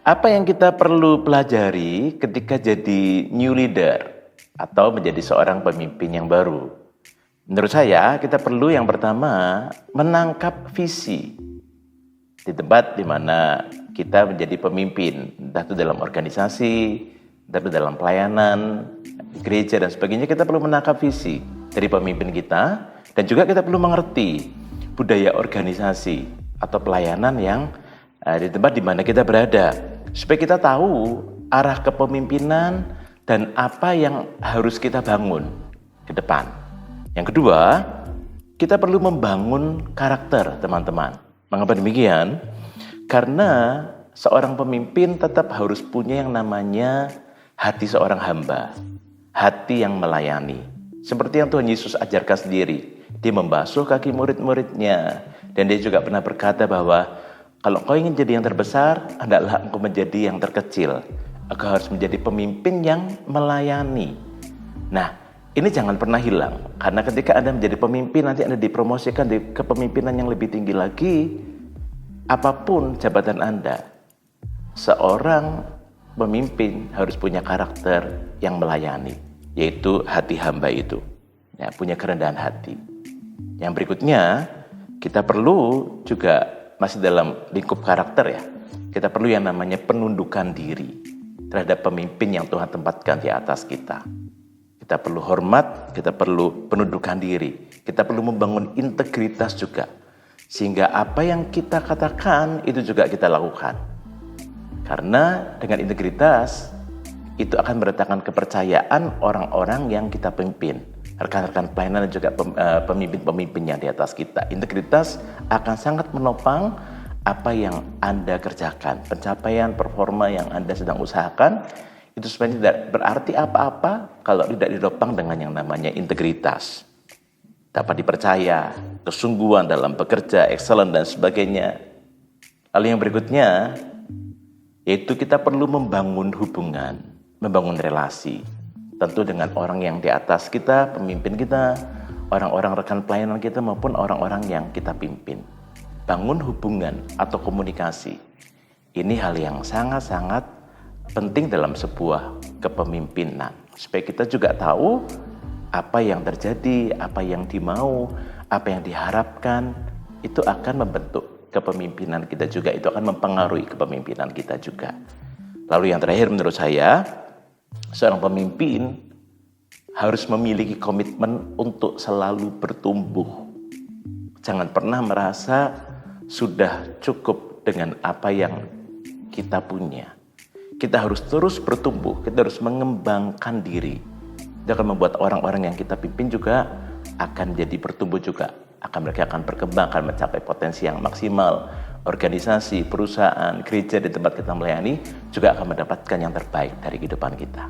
Apa yang kita perlu pelajari ketika jadi new leader atau menjadi seorang pemimpin yang baru? Menurut saya, kita perlu yang pertama menangkap visi di tempat di mana kita menjadi pemimpin, entah itu dalam organisasi, entah itu dalam pelayanan, gereja dan sebagainya. Kita perlu menangkap visi dari pemimpin kita dan juga kita perlu mengerti budaya organisasi atau pelayanan yang di tempat di mana kita berada, supaya kita tahu arah kepemimpinan dan apa yang harus kita bangun ke depan. Yang kedua, kita perlu membangun karakter, teman-teman. Mengapa demikian? Karena seorang pemimpin tetap harus punya yang namanya hati seorang hamba, hati yang melayani. Seperti yang Tuhan Yesus ajarkan sendiri, dia membasuh kaki murid-muridnya, dan dia juga pernah berkata bahwa kalau kau ingin jadi yang terbesar, hendaklah engkau menjadi yang terkecil. Engkau harus menjadi pemimpin yang melayani. Nah, ini jangan pernah hilang. Karena ketika Anda menjadi pemimpin, nanti Anda dipromosikan di kepemimpinan yang lebih tinggi lagi. Apapun jabatan Anda, seorang pemimpin harus punya karakter yang melayani, yaitu hati hamba itu. Ya, punya kerendahan hati. Yang berikutnya, kita perlu juga masih dalam lingkup karakter ya. Kita perlu yang namanya penundukan diri terhadap pemimpin yang Tuhan tempatkan di atas kita. Kita perlu hormat, kita perlu penundukan diri. Kita perlu membangun integritas juga. Sehingga apa yang kita katakan itu juga kita lakukan. Karena dengan integritas itu akan mendatangkan kepercayaan orang-orang yang kita pimpin. Rekan-rekan pelayanan dan juga pemimpin-pemimpin yang di atas kita. Integritas akan sangat menopang apa yang Anda kerjakan. Pencapaian performa yang Anda sedang usahakan itu sebenarnya tidak berarti apa-apa kalau tidak ditopang dengan yang namanya integritas. Dapat dipercaya, kesungguhan dalam bekerja, excellent dan sebagainya. Lalu yang berikutnya, yaitu kita perlu membangun hubungan, membangun relasi. Tentu dengan orang yang di atas kita, pemimpin kita, orang-orang rekan pelayanan kita maupun orang-orang yang kita pimpin. Bangun hubungan atau komunikasi. Ini hal yang sangat-sangat penting dalam sebuah kepemimpinan. Supaya kita juga tahu apa yang terjadi, apa yang dimau, apa yang diharapkan, itu akan membentuk kepemimpinan kita juga. Itu akan mempengaruhi kepemimpinan kita juga. Lalu yang terakhir menurut saya, seorang pemimpin harus memiliki komitmen untuk selalu bertumbuh. Jangan pernah merasa sudah cukup dengan apa yang kita punya. Kita harus terus bertumbuh, kita harus mengembangkan diri. Itu akan membuat orang-orang yang kita pimpin juga akan jadi bertumbuh juga. Mereka akan berkembang, akan mencapai potensi yang maksimal. Organisasi, perusahaan, gereja di tempat kita melayani juga akan mendapatkan yang terbaik dari kehidupan kita.